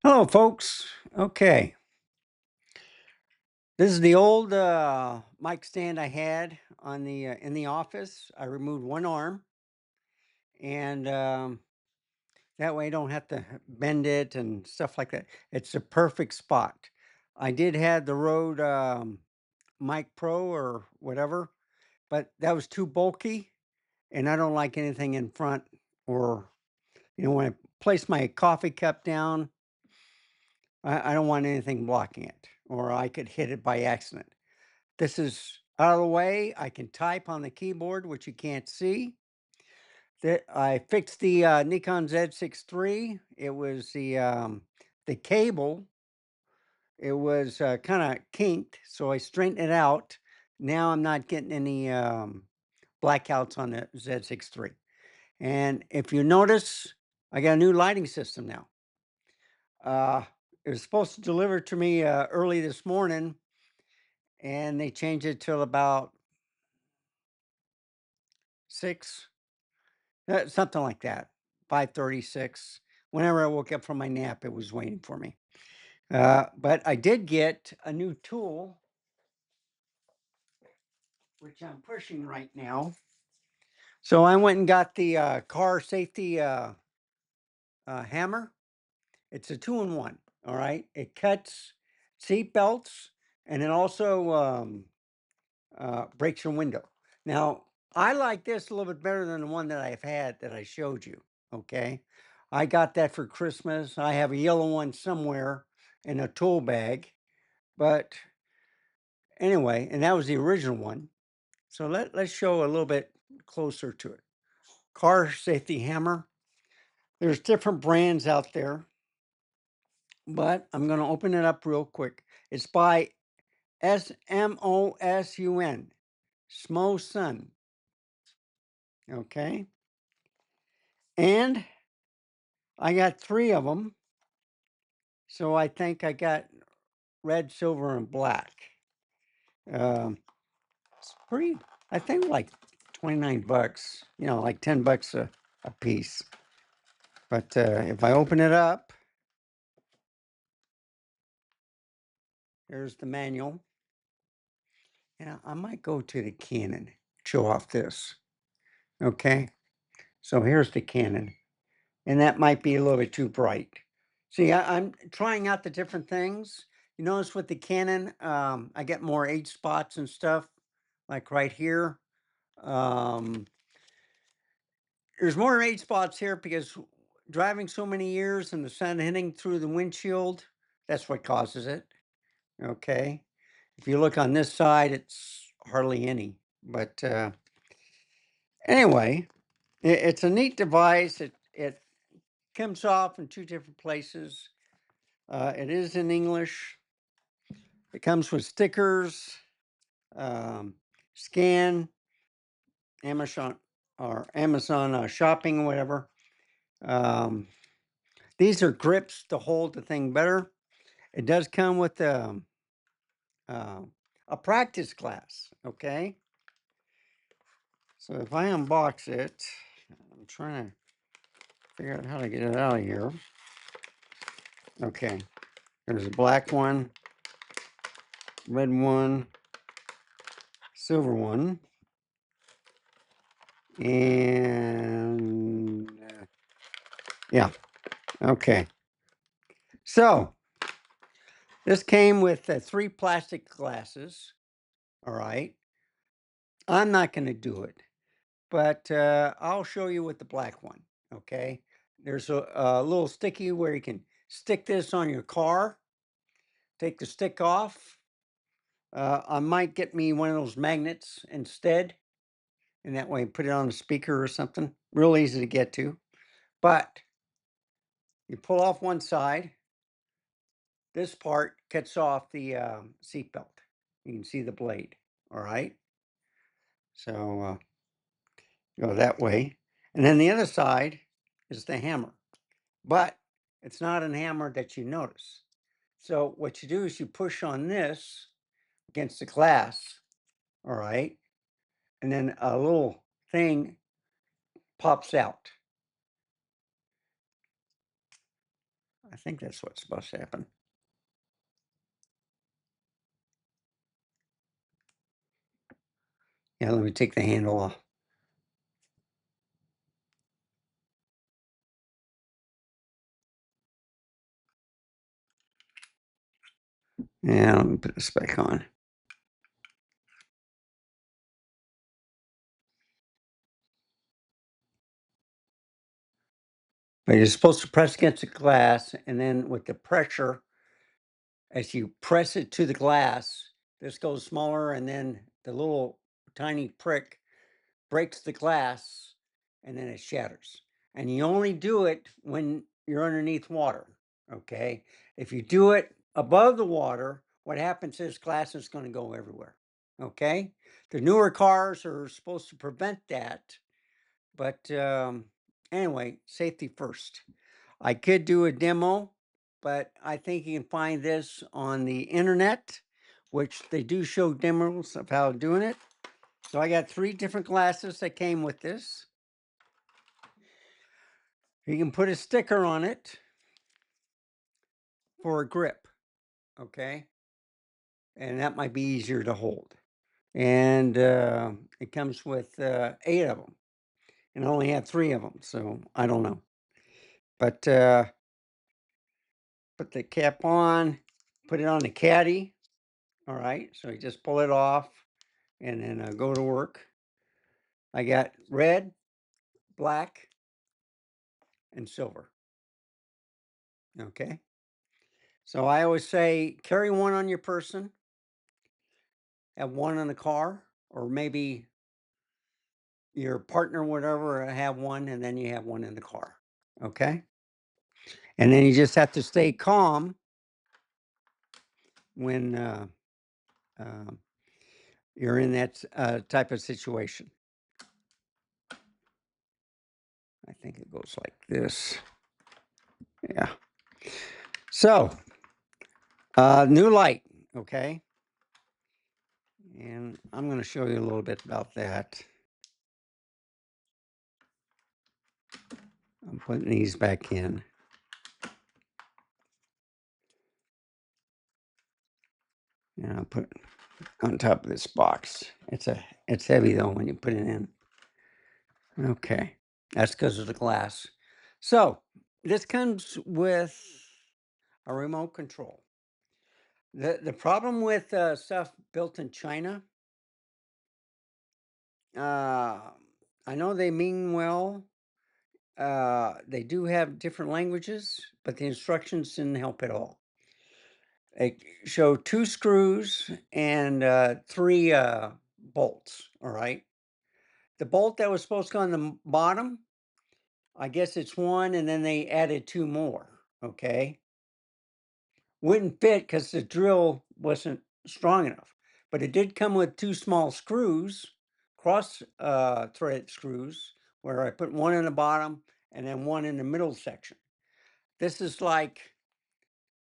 Hello, folks. Okay, this is the old mic stand I had on the in the office. I removed one arm, and that way I don't have to bend it and stuff like that. It's a perfect spot. I did have the Rode Mic Pro or whatever, but that was too bulky, and I don't like anything in front or when I place my coffee cup down. I don't want anything blocking it, or I could hit it by accident. This is out of the way. I can type on the keyboard, which you can't see. That I fixed the Nikon Z6 III. It was the cable. It was kind of kinked, so I straightened it out. Now I'm not getting any blackouts on the Z6 III. And if you notice, I got a new lighting system now. Uh, it was supposed to deliver to me early this morning, and they changed it till about 6. Something like that. 5:36. Whenever I woke up from my nap, it was waiting for me. But I did get a new tool, which I'm pushing right now. So I went and got the car safety hammer. It's a 2-in-1. All right. It cuts seat belts, and it also breaks your window. Now, I like this a little bit better than the one that I've had that I showed you. Okay. I got that for Christmas. I have a yellow one somewhere in a tool bag. But anyway, and that was the original one. So let's show a little bit closer to it. Car safety hammer. There's different brands out there, but I'm going to open it up real quick. It's by SMOSUN, Smosun. Okay. And I got 3 of them. So I think I got red, silver, and black. Um, it's pretty, I think like 29 bucks, like 10 bucks a piece. But if I open it up, there's the manual. And I might go to the Canon, show off this. Okay. So here's the Canon. And that might be a little bit too bright. See, I'm trying out the different things. You notice with the Canon, I get more H spots and stuff, like right here. Um, there's more H spots here because driving so many years and the sun hitting through the windshield, that's what causes it. Okay. If you look on this side, it's hardly any. But anyway, it's a neat device. It comes off in 2 different places. It is in English. It comes with stickers, um, scan, Amazon or Amazon shopping or whatever. Um, these are grips to hold the thing better. It does come with uh, a practice glass. Okay. So if I unbox it, I'm trying to figure out how to get it out of here. Okay. There's a black one, red one, silver one, and yeah. Okay. So this came with 3 plastic glasses. All right. I'm not going to do it, but I'll show you with the black one. Okay. There's a little sticky where you can stick this on your car, take the stick off. I might get me one of those magnets instead, and that way put it on a speaker or something. Real easy to get to. But you pull off one side. This part cuts off the seat belt. You can see the blade. All right. So go that way. And then the other side is the hammer. But it's not a hammer that you notice. So what you do is you push on this against the glass. All right. And then a little thing pops out. I think that's what's supposed to happen. Yeah, let me take the handle off. Yeah, let me put this back on. But you're supposed to press against the glass, and then with the pressure, as you press it to the glass, this goes smaller, and then the little tiny prick breaks the glass, and then it shatters. And you only do it when you're underneath water. Okay. If you do it above the water, what happens is glass is going to go everywhere. Okay. The newer cars are supposed to prevent that. But anyway, safety first. I could do a demo, but I think you can find this on the internet, which they do show demos of how doing it. So I got 3 different glasses that came with this. You can put a sticker on it for a grip, okay? And that might be easier to hold. And it comes with 8 of them, and I only had 3 of them, so I don't know. But put the cap on, put it on the caddy. All right, so you just pull it off and then go to work. I got red, black, and silver. Okay. So I always say carry one on your person, have one in the car, or maybe your partner, whatever, have one, and then you have one in the car. Okay. And then you just have to stay calm when um you're in that type of situation. I think it goes like this. Yeah. So, new light. Okay. And I'm going to show you a little bit about that. I'm putting these back in. And I'll put on top of this box. It's heavy though when you put it in. Okay. That's because of the glass. So this comes with a remote control. The problem with stuff built in China, I know they mean well. They do have different languages, but the instructions didn't help at all. They show 2 screws and 3 bolts. All right. The bolt that was supposed to go on the bottom, I guess it's 1, and then they added 2 more. Okay. Wouldn't fit because the drill wasn't strong enough. But it did come with 2 small screws, cross thread screws, where I put 1 in the bottom and then 1 in the middle section. This is like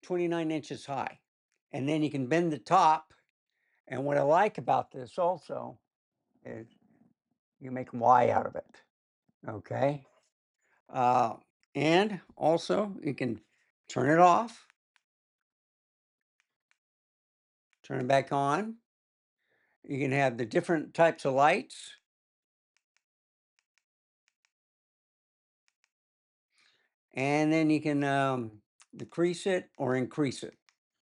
29 inches high. And then you can bend the top. And what I like about this also is you make Y out of it. Okay. Uh, and also you can turn it off, turn it back on. You can have the different types of lights. And then you can decrease it or increase it,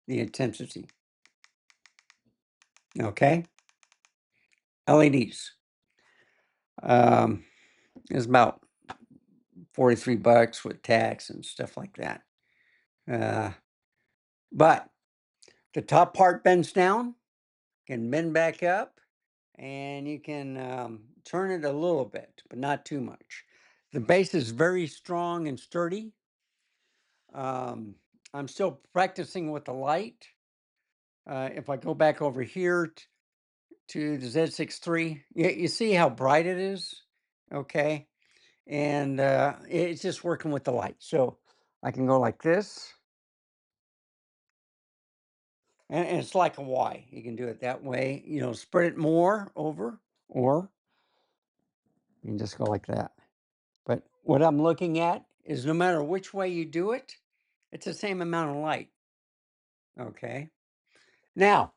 the intensity. Okay. LEDs. Is about $43 with tax and stuff like that. But the top part bends down, can bend back up, and you can turn it a little bit, but not too much. The base is very strong and sturdy. I'm still practicing with the light. If I go back over here to the Z6 III, you see how bright it is? Okay. And it's just working with the light. So I can go like this. And it's like a Y. You can do it that way. Spread it more over, or you can just go like that. But what I'm looking at is no matter which way you do it, it's the same amount of light. Okay. Now,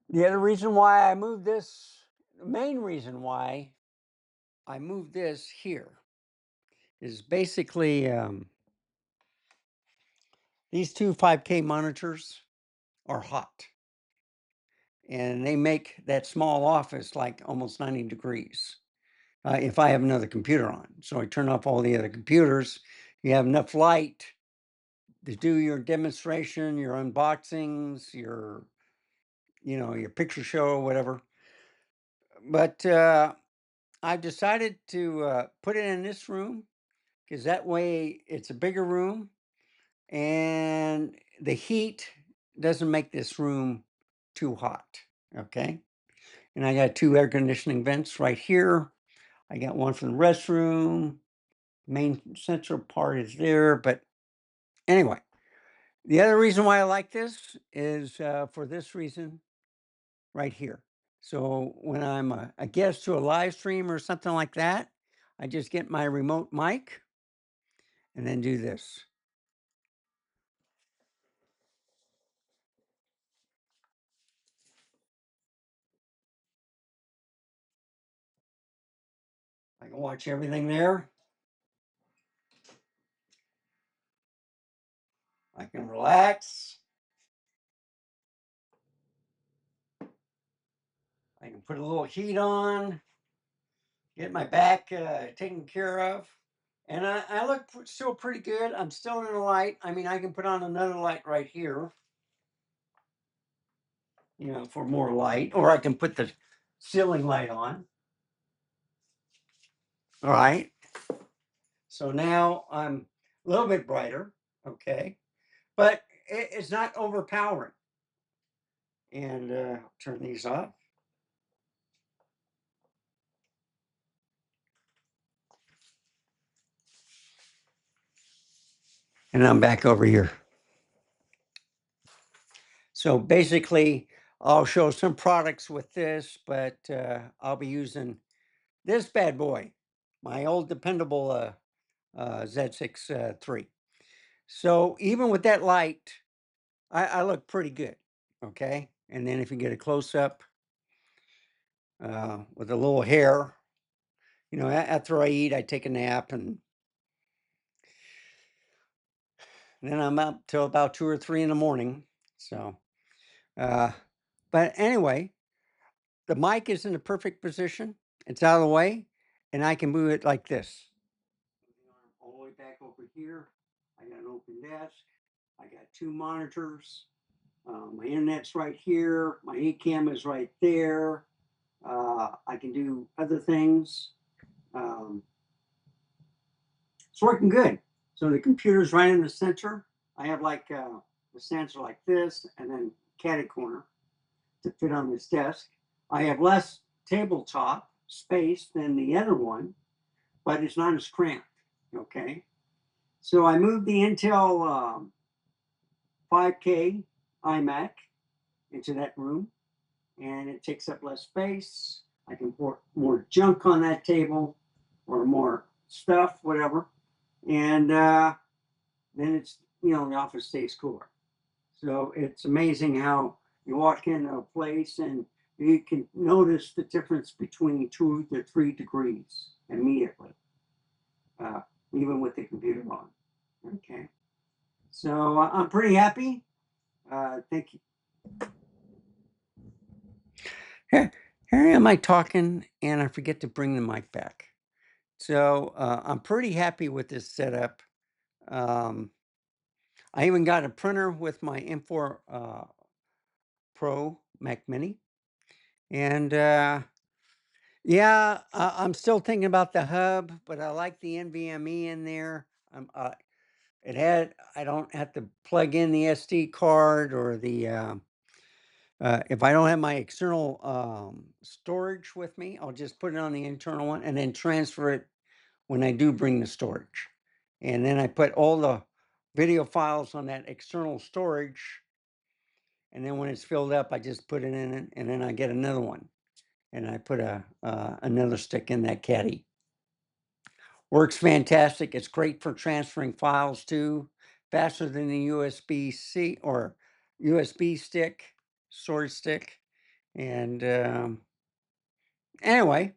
the other reason why I moved this, the main reason why I moved this here is basically these two 5K monitors are hot and they make that small office like almost 90 degrees if I have another computer on. So I turn off all the other computers. You have enough light to do your demonstration, your unboxings, your, your picture show, whatever. But I've decided to put it in this room because that way it's a bigger room and the heat doesn't make this room too hot. Okay. And I got two air conditioning vents right here. I got one for the restroom. Main central part is there. But anyway, the other reason why I like this is for this reason right here. So when I'm a guest to a live stream or something like that, I just get my remote mic and then do this. I can watch everything there. I can relax. I can put a little heat on, get my back taken care of. And I look still pretty good. I'm still in the light. I mean, I can put on another light right here, for more light, or I can put the ceiling light on. All right. So now I'm a little bit brighter. Okay. But it's not overpowering. And turn these off. And I'm back over here. So basically, I'll show some products with this, but I'll be using this bad boy, my old dependable Z6 III. So even with that light, I look pretty good. Okay. And then if you get a close up with a little hair, after I eat, I take a nap and then I'm up till about 2 or 3 in the morning. So, but anyway, the mic is in the perfect position. It's out of the way, and I can move it like this. All the way back over here. I got an open desk. I got two monitors. My internet's right here. My eCam is right there. I can do other things. It's working good. So the computer's right in the center. I have like the sensor like this, and then caddy corner to fit on this desk. I have less tabletop space than the other one, but it's not as cramped. Okay. So I moved the Intel 5K iMac into that room, and it takes up less space. I can put more junk on that table or more stuff, whatever. And then it's, the office stays cooler. So it's amazing how you walk into a place and you can notice the difference between 2 to 3 degrees immediately, even with the computer on. Okay. So I'm pretty happy. Thank you. Here am I talking and I forget to bring the mic back. So I'm pretty happy with this setup. I even got a printer with my M4 Pro Mac Mini. And yeah, I'm still thinking about the hub, but I like the NVMe in there. I don't have to plug in the SD card or the, if I don't have my external storage with me, I'll just put it on the internal one and then transfer it when I do bring the storage. And then I put all the video files on that external storage. And then when it's filled up, I just put it in it and then I get another one. And I put another stick in that caddy. Works fantastic. It's great for transferring files too. faster than the USB-C or USB stick, storage stick. And anyway,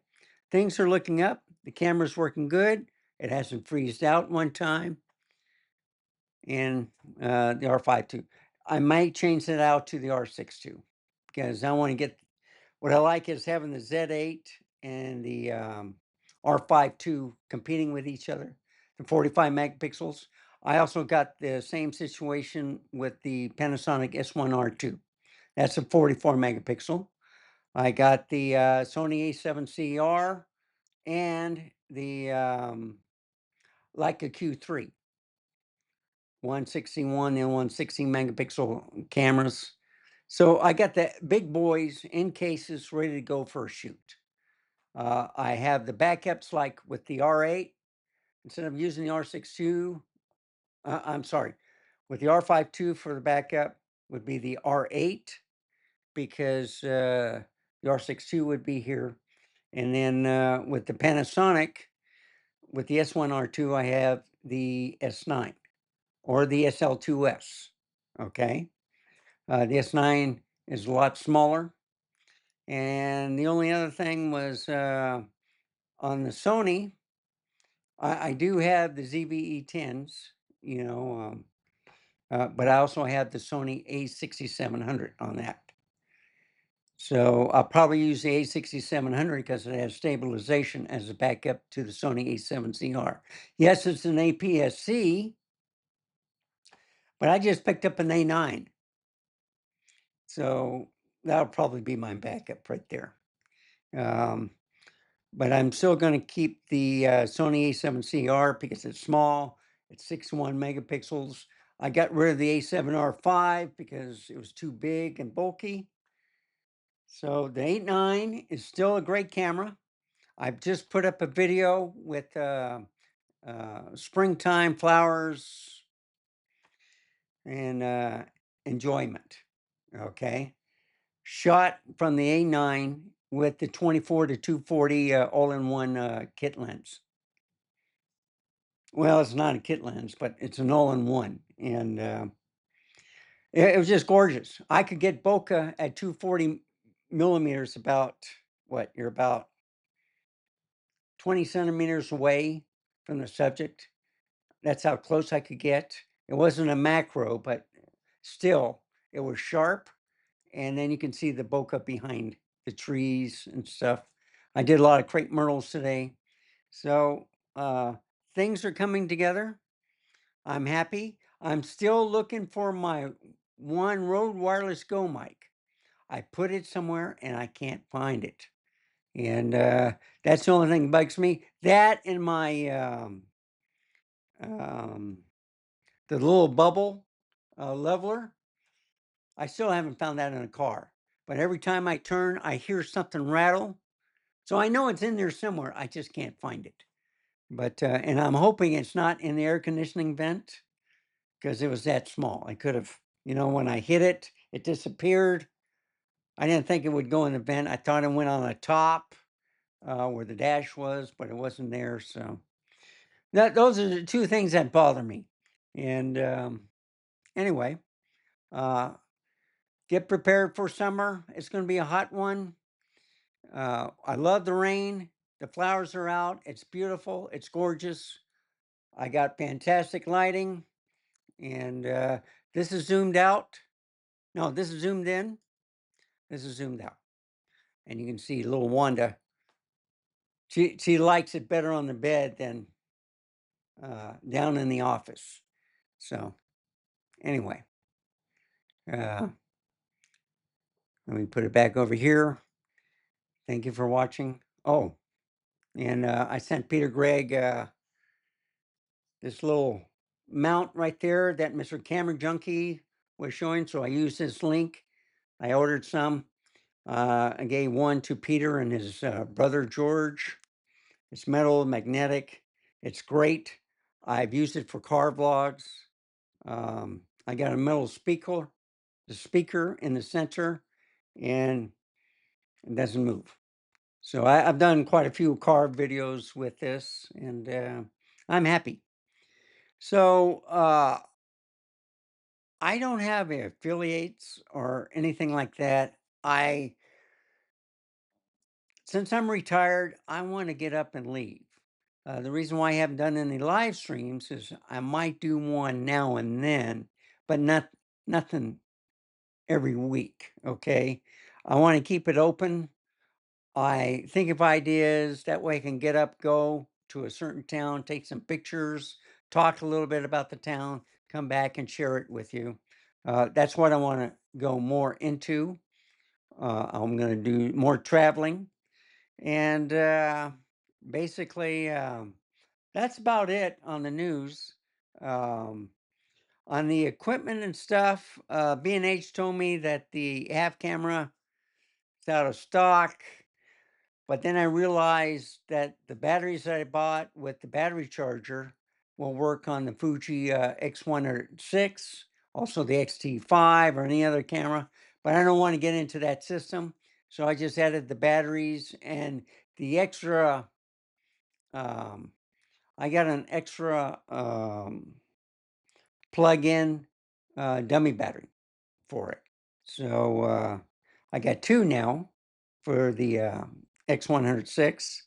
things are looking up. The camera's working good. It hasn't freezed out one time. And the R5 II. I might change it out to the R6 II because I want to get what I like is having the Z8 and the R5 II competing with each other, the 45 megapixels. I also got the same situation with the Panasonic S1R2. That's a 44 megapixel. I got the Sony A7CR and the Leica Q3, 161 and 160 megapixel cameras. So I got the big boys in cases ready to go for a shoot. I have the backups like with the R8, instead of using the R6 II, I'm sorry, with the R5 II for the backup would be the R8 because the R6 II would be here. And then with the Panasonic, with the S1R2, I have the S9 or the SL2S. Okay. The S9 is a lot smaller. And the only other thing was on the Sony, I do have the ZVE10s, you know, but I also have the Sony A6700 on that. So I'll probably use the A6700 because it has stabilization as a backup to the Sony A7CR. Yes, it's an APS-C, but I just picked up an A9. So that'll probably be my backup right there. But I'm still going to keep the Sony A7CR because it's small. It's 61 megapixels. I got rid of the A7R5 because it was too big and bulky. So the 8.9 is still a great camera. I've just put up a video with springtime flowers and enjoyment. Okay. Shot from the A9 with the 24 to 240 all-in-one kit lens. Well, it's not a kit lens, but it's an all-in-one, and it was just gorgeous. I could get bokeh at 240 millimeters about what? You're about 20 centimeters away from the subject. That's how close I could get. It wasn't a macro, but still, it was sharp, and then you can see the bokeh behind the trees and stuff. I did a lot of crepe myrtles today, so things are coming together. I'm happy. I'm still looking for my one Rode Wireless Go mic. I put it somewhere and I can't find it. And that's the only thing that bugs me. That and my um, the little bubble leveler. I still haven't found that in a car. But every time I turn, I hear something rattle. So I know it's in there somewhere. I just can't find it. But and I'm hoping it's not in the air conditioning vent because it was that small. I could have, when I hit it, it disappeared. I didn't think it would go in the vent. I thought it went on the top where the dash was, but it wasn't there. So those are the two things that bother me. And anyway, uh, get prepared for summer. It's going to be a hot one. I love the rain. The flowers are out. It's beautiful. It's gorgeous. I got fantastic lighting. And this is zoomed out. No, this is zoomed in. This is zoomed out. And you can see little Wanda. She likes it better on the bed than down in the office. So anyway, let me put it back over here. Thank you for watching. Oh, and I sent Peter Gregg this little mount right there that Mr. Camera Junkie was showing. So I used this link. I ordered some. I gave one to Peter and his brother George. It's metal, magnetic. It's great. I've used it for car vlogs. I got a metal speaker, the speaker in the center, and it doesn't move. So I've done quite a few car videos with this, and I'm happy. So I don't have affiliates or anything like that. I Since I'm retired, I want to get up and leave. The reason why I haven't done any live streams is I might do one now and then, but nothing every week. Okay, I want to keep it open. I think of ideas that way I can get up, go to a certain town, take some pictures, talk a little bit about the town, come back and share it with you. That's what I want to go more into. I'm going to do more traveling and basically that's about it on the news. Um, on the equipment and stuff, B&H told me that the half camera is out of stock. But then I realized that the batteries that I bought with the battery charger will work on the Fuji X106, also the X-T5 or any other camera. But I don't want to get into that system. So I just added the batteries and the extra, um, I got an extra plug-in dummy battery for it. So I got two now for the X106.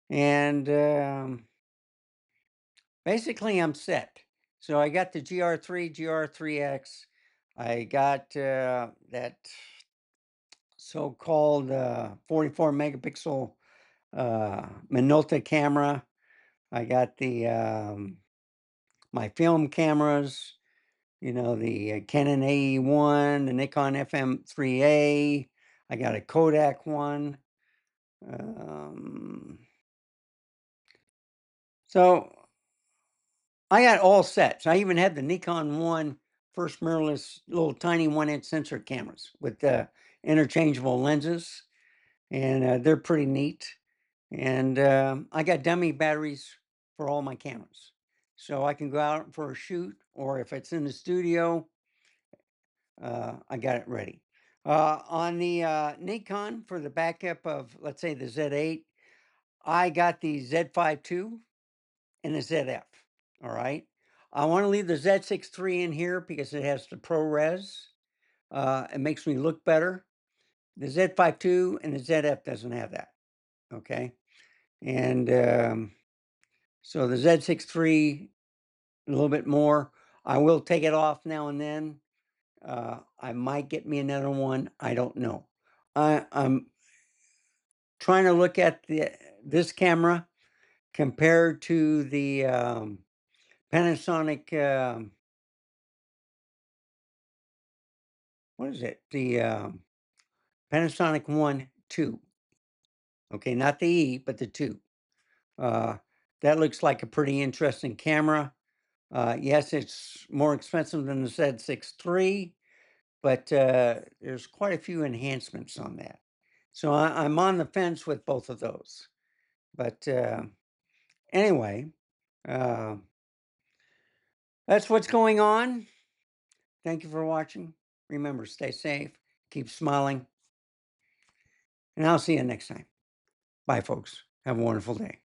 And basically, I'm set. So I got the GR3, GR3X. I got that so-called 44 megapixel Minolta camera. I got the my film cameras. You know, the Canon AE1, the Nikon FM3A. I got a Kodak one. Um, so I got all sets. I even had the Nikon one first mirrorless little tiny 1-inch sensor cameras with the interchangeable lenses, and they're pretty neat. And I got dummy batteries for all my cameras, so I can go out for a shoot, or if it's in the studio, I got it ready. On the Nikon for the backup of, let's say, the Z8, I got the Z5 II and the ZF. All right. I want to leave the Z6 III in here because it has the ProRes. It makes me look better. The Z5 II and the ZF doesn't have that. Okay. And so the Z6 III, a little bit more. I will take it off now and then. I might get me another one. I don't know. I'm trying to look at this camera compared to the Panasonic. What is it? The Panasonic One 2. Okay, not the E, but the 2. Uh, that looks like a pretty interesting camera. Yes, it's more expensive than the Z6 III, but there's quite a few enhancements on that. So I'm on the fence with both of those. But anyway, uh, that's what's going on. Thank you for watching. Remember, stay safe, keep smiling, and I'll see you next time. Bye, folks. Have a wonderful day.